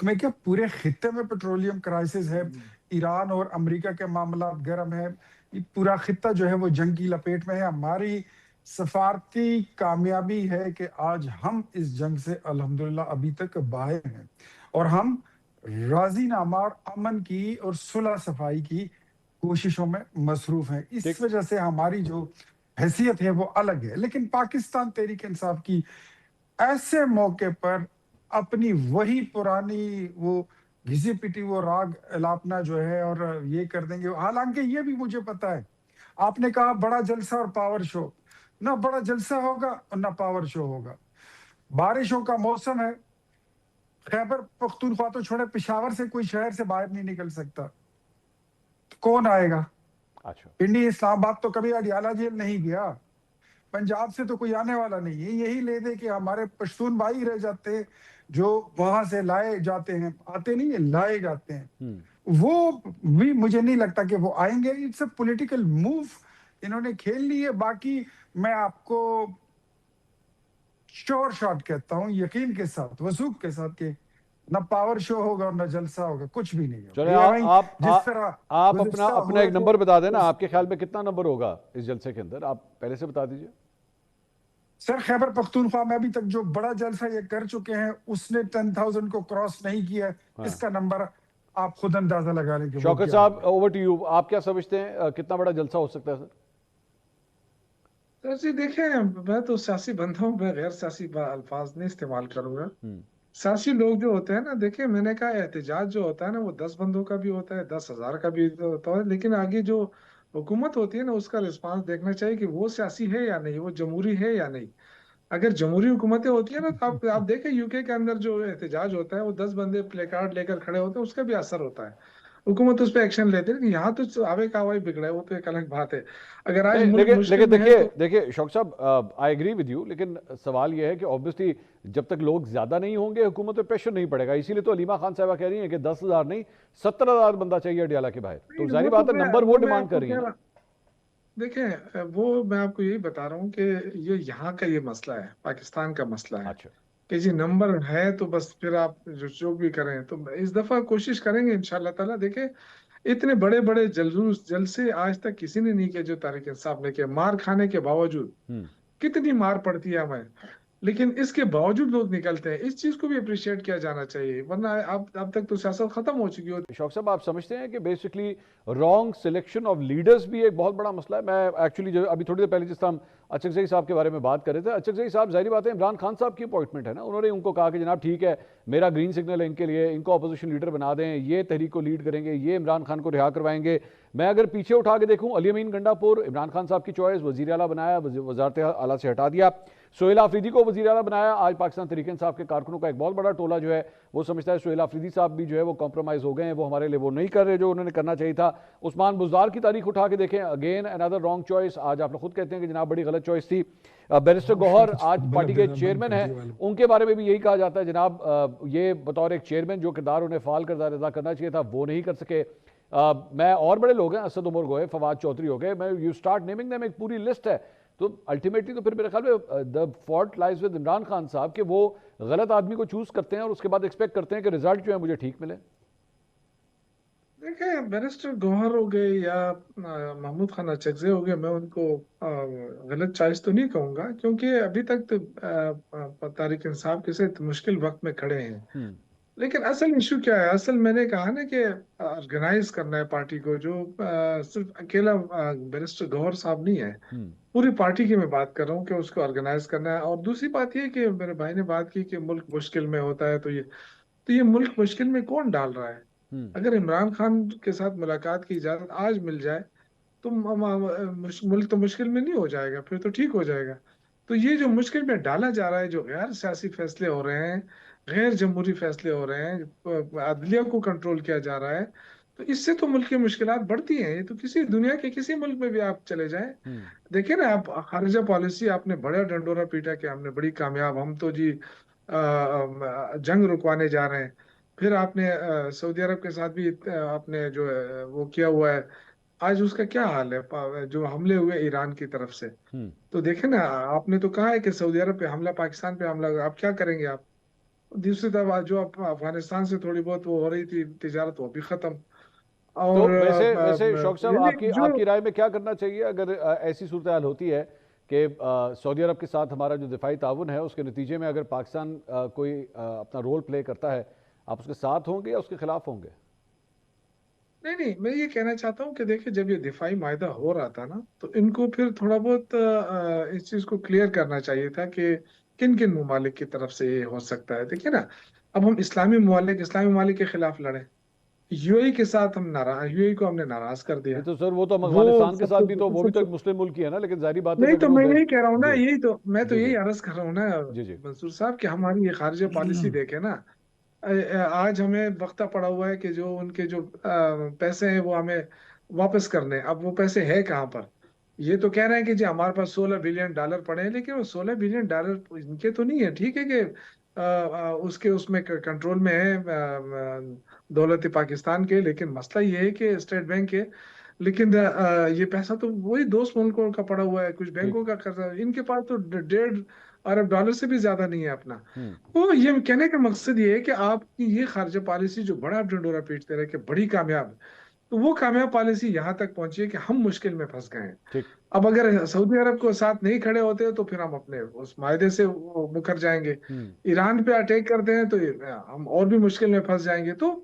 میں کیا پورے خطے میں پیٹرولیم کرائسس ہے، ایران اور امریکہ کے معاملات گرم ہے، یہ پورا خطہ جو ہے وہ جنگ کی لپیٹ میں ہے، ہماری سفارتی کامیابی ہے کہ آج ہم اس جنگ سے الحمدللہ ابھی تک باہر ہیں، اور ہم راضی نامہ اور امن کی اور صلح صفائی کی کوششوں میں مصروف ہیں۔ اس وجہ سے ہماری جو حیثیت ہے وہ الگ ہے۔ لیکن پاکستان تحریک انصاف کی ایسے موقع پر اپنی وہی پرانی وہ گھسی پٹی وہ راگ الاپنا جو ہے اور یہ کر دیں گے، حالانکہ یہ بھی مجھے پتا ہے، آپ نے کہا بڑا جلسہ اور پاور شو، نہ بڑا جلسہ ہوگا اور نہ پاور شو ہوگا۔ بارشوں کا موسم ہے، خیبر پختونخوا تو چھوڑے، پشاور سے کوئی شہر سے باہر نہیں نکل سکتا، کون آئے گا؟ اچھا، پنڈی اسلام آباد تو کبھی اڈیالہ جیل نہیں گیا، پنجاب سے تو کوئی آنے والا نہیں ہے، یہی لے دے کہ ہمارے پشتون بھائی رہ جاتے ہیں جو وہاں سے لائے جاتے ہیں، آتے نہیں ہیں، لائے جاتے ہیں، وہ بھی مجھے نہیں لگتا کہ وہ آئیں گے۔ اٹس اے پولیٹیکل موو انہوں نے کھیل لی ہے۔ باقی میں آپ کو شور شاٹ کہتا ہوں، یقین کے ساتھ، وثوق کے ساتھ، کہ نہ پاور شو ہوگا اور نہ جلسہ ہوگا، کچھ بھی نہیں ہوگا۔ چلیں جس طرح آپ اپنا ایک نمبر بتا دیں نا، آپ کے خیال میں کتنا نمبر ہوگا اس جلسے کے اندر، آپ پہلے سے بتا دیجئے۔ سر خیبر پختونخوا میں ابھی تک جو بڑا جلسہ یہ کر چکے ہیں اس نے 10,000 کو کراس نہیں کیا، اس کا نمبر آپ خود اندازہ لگا لیں کہ شوکت صاحب اوور ٹو یو، آپ کیا سمجھتے ہیں کتنا بڑا جلسہ ہو سکتا ہے سر؟ سر جی دیکھیں، میں تو سیاسی بندہ ہوں، میں غیر سیاسی الفاظ نہیں استعمال کروں گا۔ سیاسی لوگ جو ہوتے ہیں نا، دیکھیں میں نے کہا احتجاج جو ہوتا ہے نا وہ 10 بندوں کا بھی ہوتا ہے، 10,000 کا بھی ہوتا ہے، لیکن آگے جو حکومت ہوتی ہے نا اس کا رسپانس دیکھنا چاہیے کہ وہ سیاسی ہے یا نہیں، وہ جمہوری ہے یا نہیں۔ اگر جمہوری حکومتیں ہوتی ہیں نا تو آپ دیکھیں یو کے اندر جو احتجاج ہوتا ہے وہ 10 بندے پلے کارڈ لے کر کھڑے ہوتے ہیں، اس کا بھی اثر ہوتا ہے، حکومت اس پہ ایکشن لیتے ہیں۔ یہاں تو آوے کا ہوائی بگڑا ہے، وہ تو ایک الگ بات ہے۔ اگر آج ملک مشکل میں ہے تو دیکھیں شوکت صاحب، آئی ایگری ود یو، لیکن سوال یہ ہے کہ obviously جب تک لوگ زیادہ نہیں ہوں گے حکومت پہ پریشر نہیں پڑے گا، اسی لیے تو علیمہ خان صاحبہ کہہ رہی ہیں کہ 10,000 نہیں 17,000 بندہ چاہیے اڈیالہ کے باہر، تو ظاہری بات ہے نمبر وہ ڈیمانڈ کر رہی ہیں۔ دیکھیں وہ میں آپ کو یہی بتا رہا ہوں کہ یہ یہاں کا یہ مسئلہ ہے، پاکستان کا مسئلہ ہے کہ جی نمبر ہے تو بس پھر آپ جو بھی کریں، تو اس دفعہ کوشش کریں گے انشاءاللہ تعالیٰ۔ دیکھیں اتنے بڑے بڑے جلسے آج تک کسی نے نہیں کیے جو تحریک انصاف نے کیے، مار کھانے کے باوجود، کتنی مار پڑتی ہے ہمیں، لیکن اس کے باوجود لوگ نکلتے ہیں، اس چیز کو بھی اپریشیٹ کیا جانا چاہیے، ورنہ اب تک تو سیاست ختم ہو چکی ہوتی ہے۔ شوکت صاحب آپ سمجھتے ہیں کہ basically wrong selection of leaders بھی ایک بہت بڑا مسئلہ ہے؟ میں ایکچولی جو ابھی تھوڑی دیر پہلے جس طرح ہم اچکزئی صاحب کے بارے میں بات کر رہے تھے، اچکزئی صاحب ظاہری بات ہے عمران خان صاحب کی اپوائنٹمنٹ ہے نا، انہوں نے ان کو کہا کہ جناب ٹھیک ہے میرا گرین سگنل ہے ان کے لیے، ان کو اپوزیشن لیڈر بنا دیں، یہ تحریک کو لیڈ کریں گے، یہ عمران خان کو رہا کروائیں گے۔ میں اگر پیچھے اٹھا کے دیکھوں، علی امین گنڈا پور عمران خان صاحب کی چوائس، وزیر اعلیٰ بنایا، وزارت اعلیٰ سے ہٹا دیا، سہیل آفریدی کو وزیر اعلیٰ بنایا۔ آج پاکستان تحریک انصاف کے کارکنوں کا ایک بہت بڑا ٹولہ جو ہے وہ سمجھتا ہے سہیل آفریدی صاحب بھی جو ہے وہ کمپرومائز ہو گئے ہیں، وہ ہمارے لیے وہ نہیں کر رہے جو انہوں نے کرنا چاہیے تھا۔ عثمان بزدار کی تاریخ اٹھا کے دیکھیں، اگین انادر رانگ چوائس، آج آپ لوگ خود کہتے ہیں کہ جناب بڑی غلط چوائس تھی۔ بیرسٹر گوہر آج پارٹی کے چیئرمین ہیں، ان کے بارے میں بھی یہی کہا جاتا ہے جناب یہ بطور ایک چیئرمین جو کردار انہیں فعال کردار ادا کرنا چاہیے تھا وہ نہیں کر سکے۔ میں اور بڑے لوگ ہیں، اسد عمر گوئے، فواد چودھری ہو گئے، میں یو سٹارٹ نیمنگ دیم، ایک پوری لسٹ ہے۔ تو الٹیمیٹلی تو پھر میرے خیال میں the fault lies with Imran Khan صاحب کہ وہ غلط آدمی کو چوز کرتے ہیں اور اس کے بعد ایکسپیکٹ کرتے ہیں کہ رزلٹ جو ہے مجھے ٹھیک ملے۔ دیکھیں بیرسٹر گوہر ہو گئے یا محمود خان اچکزئی ہو گئے، میں ان کو غلط چوائس تو نہیں کہوں گا، کیونکہ ابھی تک تو تحریک انصاف کے ساتھ مشکل وقت میں کھڑے ہیں۔ لیکن اصل ایشو کیا ہے؟ اصل میں نے کہا نا کہ آرگنائز کرنا ہے پارٹی کو، جو صرف اکیلا بیرسٹر گوہر صاحب نہیں ہے، پوری پارٹی کی میں بات کر رہا ہوں کہ اس کو آرگنائز کرنا ہے۔ اور دوسری بات یہ کہ میرے بھائی نے بات کی کہ ملک مشکل میں ہوتا ہے، تو یہ ملک مشکل میں کون ڈال رہا ہے؟ اگر عمران خان کے ساتھ ملاقات کی اجازت آج مل جائے تو ملک تو مشکل میں نہیں ہو جائے گا، پھر تو ٹھیک ہو جائے گا۔ تو یہ جو مشکل میں ڈالا جا رہا ہے، جو غیر سیاسی فیصلے ہو رہے ہیں، غیر جمہوری فیصلے ہو رہے ہیں، عدلیہ کو کنٹرول کیا جا رہا ہے، تو اس سے تو ملک کی مشکلات بڑھتی ہیں. یہ تو کسی دنیا کے کسی ملک میں بھی آپ چلے جائیں, دیکھیں نا آپ خارجہ پالیسی آپ نے بڑا ڈنڈورا پیٹا کہ ہم نے بڑی کامیاب, ہم تو جی جنگ رکوانے جا رہے ہیں. پھر آپ نے سعودی عرب کے ساتھ بھی آپ نے جو وہ کیا ہوا ہے, آج اس کا کیا حال ہے جو حملے ہوئے ایران کی طرف سے. تو دیکھیں نا, آپ نے تو کہا ہے کہ سعودی عرب پہ حملہ, پاکستان پہ حملہ, آپ کیا کریں گے آپ. دوسری طرف جو افغانستان سے تھوڑی بہت وہ ہو رہی تھی تجارت, وہ بھی ختم. تو اور ویسے شوق صاحب جو آپ کی رائے میں کیا کرنا چاہیے اگر ایسی صورتحال ہوتی ہے کہ سعودی عرب کے ساتھ ہمارا جو دفاعی تعاون ہے اس کے نتیجے میں اگر پاکستان کوئی اپنا رول پلے کرتا ہے, آپ اس کے ساتھ ہوں گے یا اس کے خلاف ہوں گے؟ نہیں, میں یہ کہنا چاہتا ہوں کہ دیکھیں جب یہ دفاعی معاہدہ ہو رہا تھا نا, تو ان کو پھر تھوڑا بہت اس چیز کو کلیئر کرنا چاہیے تھا کہ کن کن ممالک کی طرف سے یہ ہو سکتا ہے. دیکھیں نا, اب ہم اسلامی ممالک کے خلاف لڑیں, یو اے کے ساتھ ہم ناراض, یو اے کو ہم نے ناراض کر دیا. تو سر وہ تو وہ افغانستان کے سب ساتھ بھی تو وہ بھی سب تو سے ایک مسلم ملک ہی ہے نا, لیکن ظاہری بات ہے کہ نہیں, تو اگر وہ میں یہی کہہ رہا ہوں نا, جی میں تو جی جی یہی عرض کر رہا ہوں نا جی جی منصور صاحب کہ ہماری یہ خارجہ پالیسی دیکھیں نا, آج ہمیں وقتہ پڑا ہوا ہے کہ جو ان کے جو پیسے ہیں وہ ہمیں واپس کرنے. اب وہ پیسے ہے کہاں پر؟ یہ تو کہہ رہے ہیں کہ جی ہمارے پاس $16 بلین پڑے ہیں, لیکن وہ $16 بلین ان کے تو نہیں ہے. ٹھیک ہے کہ اس میں کنٹرول میں ہے دولت پاکستان کے, لیکن مسئلہ یہ ہے کہ اسٹیٹ بینک کے, لیکن یہ پیسہ تو وہی دوست ملکوں کا پڑا ہوا ہے, کچھ ٹھیک. بینکوں کا قرضہ, ان کے پاس تو $1.5 ارب سے بھی زیادہ نہیں ہے اپنا. تو یہ کہنے کا مقصد یہ ہے کہ آپ کی یہ خارجہ پالیسی جو بڑا ڈنڈورا پیٹتے رہے کہ بڑی کامیاب, تو وہ کامیاب پالیسی یہاں تک پہنچی ہے کہ ہم مشکل میں پھنس گئے ہیں. ٹھیک. اب اگر سعودی عرب کو ساتھ نہیں کھڑے ہوتے تو پھر ہم اپنے اس معاہدے سے مکر جائیں گے. ایران پہ اٹیک کرتے ہیں تو ہم اور بھی مشکل میں پھنس جائیں گے. تو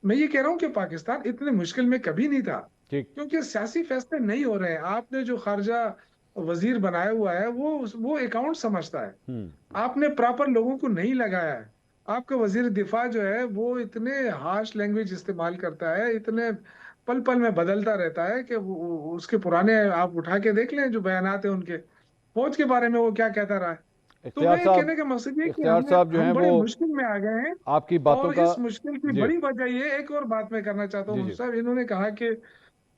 میں یہ کہہ رہا ہوں کہ پاکستان اتنے مشکل میں کبھی نہیں تھا, ٹھیک. کیونکہ سیاسی فیصلے نہیں ہو رہے ہیں. آپ نے جو خارجہ وزیر بنایا ہوا ہے وہ اکاؤنٹ سمجھتا ہے, آپ نے پراپر لوگوں کو نہیں لگایا ہے. آپ کا وزیر دفاع جو ہے وہ اتنے ہارش لینگویج استعمال کرتا ہے, اتنے پل پل میں بدلتا رہتا ہے کہ اس کے پرانے آپ اٹھا کے دیکھ لیں جو بیانات ہیں ان کے, فوج کے بارے میں وہ کیا کہتا رہا ہے. تو میں کہنے کا مقصد یہ کہ اختیار صاحب جو ہیں ہم بڑے وہ مشکل میں آ گئے ہیں. آپ کی باتوں اور کا اس مشکل کی جی بڑی وجہ یہ, ایک اور بات میں کرنا چاہتا جی ہوں جی صاحب, انہوں نے کہا کہ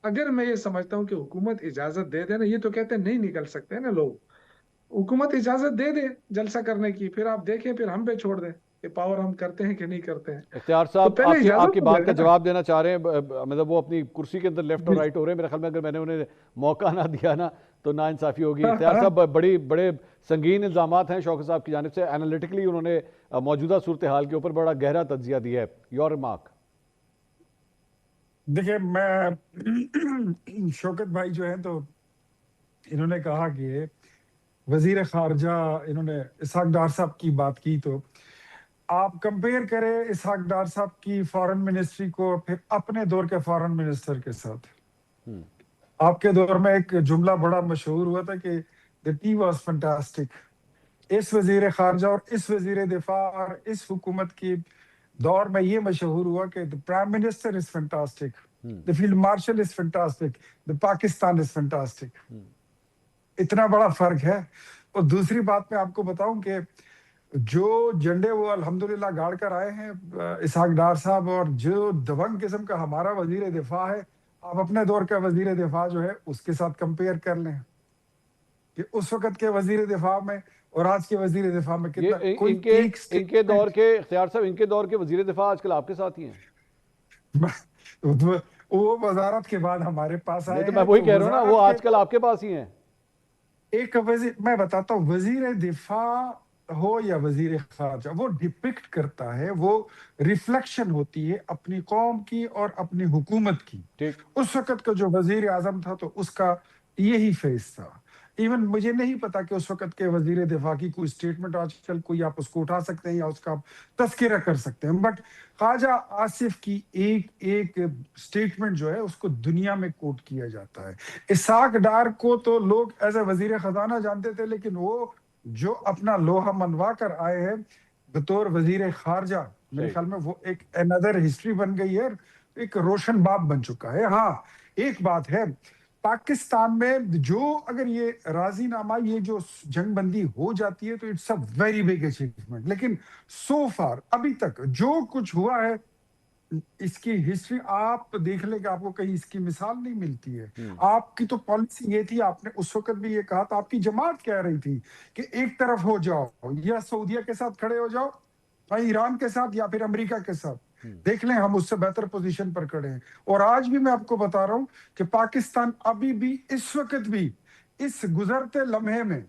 اگر میں یہ سمجھتا ہوں کہ حکومت اجازت دے دے نا, یہ تو کہتے ہیں نہیں نکل سکتے نا لوگ, حکومت اجازت دے دے جلسہ کرنے کی, پھر آپ دیکھیں پھر ہم پہ چھوڑ دیں کہ پاور ہم کرتے ہیں کہ نہیں کرتے ہیں. اختیار تو صاحب پہلے آپ اجازت کی تو بات دے کا دیں نا. جواب دینا چاہ رہے ہیں, مطلب وہ اپنی کرسی کے اندر لیفٹ اور رائٹ ہو رہے ہیں. میرے خیال میں اگر میں نے انہیں موقع نہ دیا نا تو نا انصافی ہوگی. اختیار صاحب بڑے سنگین الزامات ہیں شوکت صاحب کی جانب سے. انالیٹیکلی انہوں نے موجودہ صورتحال کے اوپر بڑا گہرا تجزیہ دیا ہے. Your remark. دیکھیں, میں شوکت بھائی جو ہیں تو انہوں نے کہا کہ وزیر خارجہ, انہوں نے اسحاق ڈار صاحب کی بات کی, تو آپ کمپیئر کریں اسحاق ڈار صاحب کی فارن منسٹری کو پھر اپنے دور کے فارن منسٹر کے ساتھ. آپ کے دور میں ایک جملہ بڑا مشہور ہوا تھا کہ the tea was fantastic. اس وزیر خارجہ اور اس وزیر دفاع اور اس حکومت کی دور میں یہ مشہور ہوا کہ the prime minister is fantastic, the field marshal is fantastic, the Pakistan is fantastic. اتنا بڑا فرق ہے. اور دوسری بات میں آپ کو بتاؤں کہ جو جھنڈے وہ الحمدللہ گاڑ کر آئے ہیں اسحاق ڈار صاحب, اور جو دبنگ قسم کا ہمارا وزیر دفاع ہے, آپ اپنے دور کا وزیر دفاع جو ہے اس کے ساتھ کمپیئر کر لیں کہ اس وقت کے وزیر دفاع میں اور آج کے وزیر دفاع میں کتنا کوئی ایک ان کے دور کے اختیار صاحب, ان کے دور کے وزیر دفاع آج کل آپ کے ساتھ ہی ہیں. وہ وزارت کے بعد ہمارے پاس آئے تو ہیں. میں وہی کہہ رہا ہوں نا, وہ آج کل آپ کے پاس ہی ہیں. ایک وزیر, میں بتاتا ہوں, وزیر دفاع ہو یا وزیر خارجہ, وہ ڈپکٹ کرتا ہے, وہ ریفلیکشن ہوتی ہے اپنی قوم کی اور اپنی حکومت کی. اس وقت کا جو وزیر اعظم تھا تو اس کا یہی فیس تھا. ایون مجھے نہیں پتا کہ اس وقت کے وزیر دفاع کی کوئی سٹیٹمنٹ آج کل کوئی آپ اس کو اٹھا سکتے ہیں یا اس کا تذکرہ کر سکتے ہیں, بٹ خواجہ آصف کی ایک سٹیٹمنٹ جو ہے اس کو دنیا میں کوٹ کیا جاتا ہے. اسحاق ڈار کو تو لوگ ایز اے وزیر خزانہ جانتے تھے, لیکن وہ جو اپنا لوہا منوا کر آئے ہیں بطور وزیر خارجہ, میرے خیال میں وہ ایک another ہسٹری بن گئی ہے, ایک روشن باب بن چکا ہے. ہاں ایک بات ہے, پاکستان میں جو اگر یہ راضی نامہ, یہ جو جنگ بندی ہو جاتی ہے تو it's a very big achievement, لیکن سو فار ابھی تک جو کچھ ہوا ہے اس کی ہسٹری آپ دیکھ لیں کہ آپ کو کہیں اس کی مثال نہیں ملتی ہے. آپ کی تو پالیسی یہ تھی, آپ نے اس وقت بھی یہ کہا تھا, آپ کی جماعت کہہ رہی تھی کہ ایک طرف ہو جاؤ, یا سعودیہ کے ساتھ کھڑے ہو جاؤ, یا ایران کے ساتھ, یا پھر امریکہ کے ساتھ. دیکھ لیں ہم اس سے بہتر پوزیشن پر کھڑے ہیں. اور آج بھی میں آپ کو بتا رہا ہوں کہ پاکستان ابھی بھی اس وقت بھی اس گزرتے لمحے میں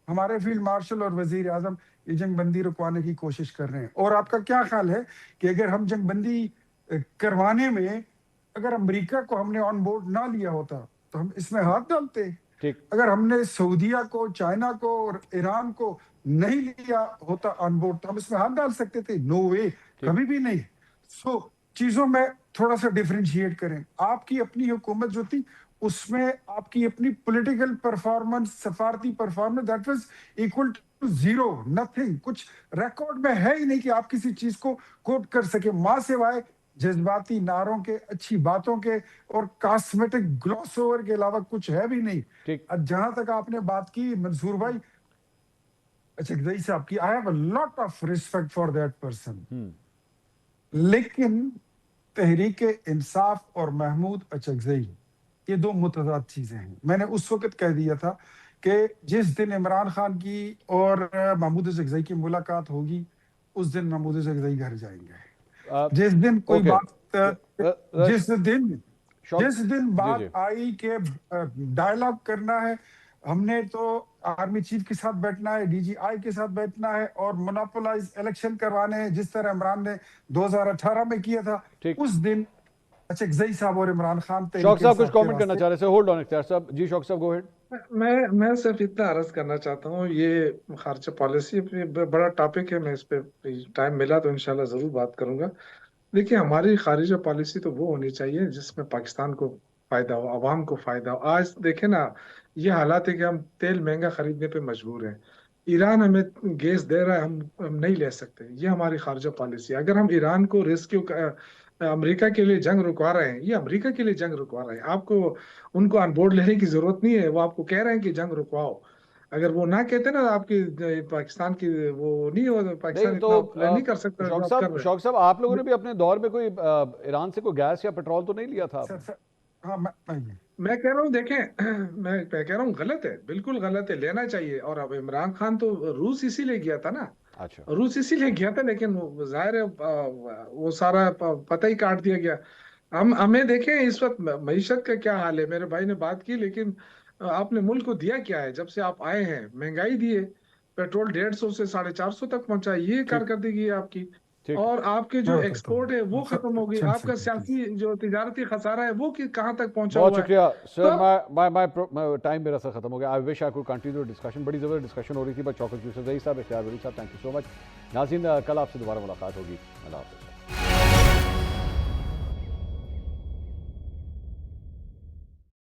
ہمارے فیلڈ مارشل اور وزیر اعظم یہ جنگ بندی رکوانے کی کوشش کر رہے ہیں. اور آپ کا کیا خیال ہے کہ اگر ہم جنگ بندی کروانے میں اگر امریکہ کو ہم نے آن بورڈ نہ لیا ہوتا تو ہم اس میں ہاتھ ڈالتے؟ اگر ہم نے سعودیہ کو, چائنا کو اور ایران کو نہیں لیا ہوتا آن بورڈ تو ہم اس میں ہاتھ ڈال سکتے تھے؟ نو وے, کبھی بھی نہیں. سو چیزوں میں تھوڑا سا ڈیفرینشیٹ کریں. آپ کی اپنی حکومت جو تھی اس میں آپ کی اپنی پولیٹیکل پرفارمنس, سفارتی performance, that was equal to zero, nothing. کچھ ریکارڈ میں ہے ہی نہیں کہ آپ کسی چیز کو کوٹ کر سکے, ماں سوائے جذباتی نعروں کے, اچھی باتوں کے اور کاسمیٹک گلوس اوور کے علاوہ کچھ ہے بھی نہیں. جہاں تک آپ نے بات کی منصور بھائی اچکزئی صاحب کی, I have a lot of respect for that person. لیکن تحریک انصاف اور محمود اچکزئی یہ دو متضاد چیزیں ہیں. میں نے اس وقت کہہ دیا تھا کہ جس دن عمران خان کی اور محمود اچکزئی کی ملاقات ہوگی اس دن محمود اچکزئی گھر جائیں گے. جس دن کوئی بات, جس دن بات آئی کہ ڈائلاگ کرنا ہے, ہم نے تو آرمی چیف کے ساتھ بیٹھنا ہے, ڈی جی آئی کے ساتھ بیٹھنا ہے اور مونوپولائز الیکشن کروانے ہیں جس طرح عمران نے 2018 میں کیا تھا, اس دن اچکزئی صاحب اور عمران خان. شوق صاحب کچھ کامنٹ کرنا چاہ رہے تھے, ہولڈ آن اختیار صاحب. جی شوق صاحب گو ہیڈ. میں صرف اتنا عرض کرنا چاہتا ہوں, یہ خارجہ پالیسی بڑا ٹاپک ہے, میں اس پہ ٹائم ملا تو انشاءاللہ ضرور بات کروں گا. دیکھیں ہماری خارجہ پالیسی تو وہ ہونی چاہیے جس میں پاکستان کو فائدہ ہو, عوام کو فائدہ ہو. آج دیکھیں نا یہ حالات ہے کہ ہم تیل مہنگا خریدنے پہ مجبور ہیں. ایران ہمیں گیس دے رہا ہے, ہم نہیں لے سکتے. یہ ہماری خارجہ پالیسی ہے. اگر ہم ایران کو ریسکیو امریکہ کے لیے جنگ رکوا رہے ہیں, یہ امریکہ کے لیے جنگ رکوا رہے ہیں. آپ کو ان کو آن بورڈ لینے کی ضرورت نہیں ہے, وہ آپ کو کہہ رہے ہیں کہ جنگ رکواؤ. اگر وہ نہ کہتے نا آپ کی پاکستان کی وہ نہیں ہو, پاکستان اتنا نہیں کر سکتا. شوق صاحب آپ لوگوں نے بھی اپنے دور میں کوئی ایران سے کوئی گیس یا پیٹرول تو نہیں لیا تھا؟ میں کہہ رہا ہوں دیکھیں, میں کہہ رہا ہوں غلط ہے, بالکل غلط ہے, لینا چاہیے. اور اب عمران خان تو روس اسی لیے گیا تھا نا, روس اسی لیے گیا تھا, لیکن ظاہر ہے وہ سارا پتہ ہی کاٹ دیا گیا. ہمیں دیکھیں اس وقت معیشت کا کیا حال ہے. میرے بھائی نے بات کی, لیکن آپ نے ملک کو دیا کیا ہے جب سے آپ آئے ہیں؟ مہنگائی دی ہے, پیٹرول 150 سے 450 تک پہنچا. یہ کارکردگی ہے آپ کی. اور آپ کے جو ایکسپورٹ ہے وہ ختم ہو گئی. آپ کا سیاسی جو تجارتی خسارہ ہے وہ کہاں تک پہنچا ہوا ہے. بہت شکریہ سر, ٹائم میرا سر ختم ہو گیا. I wish I could continue discussion, بڑی زبردست ڈسکشن ہو رہی تھی. بٹ چوکس یوسف زئی صاحب, اختیار ولی صاحب, تھینک یو سو مچ. ناظرین کل آپ سے دوبارہ ملاقات ہوگی. اللہ حافظ.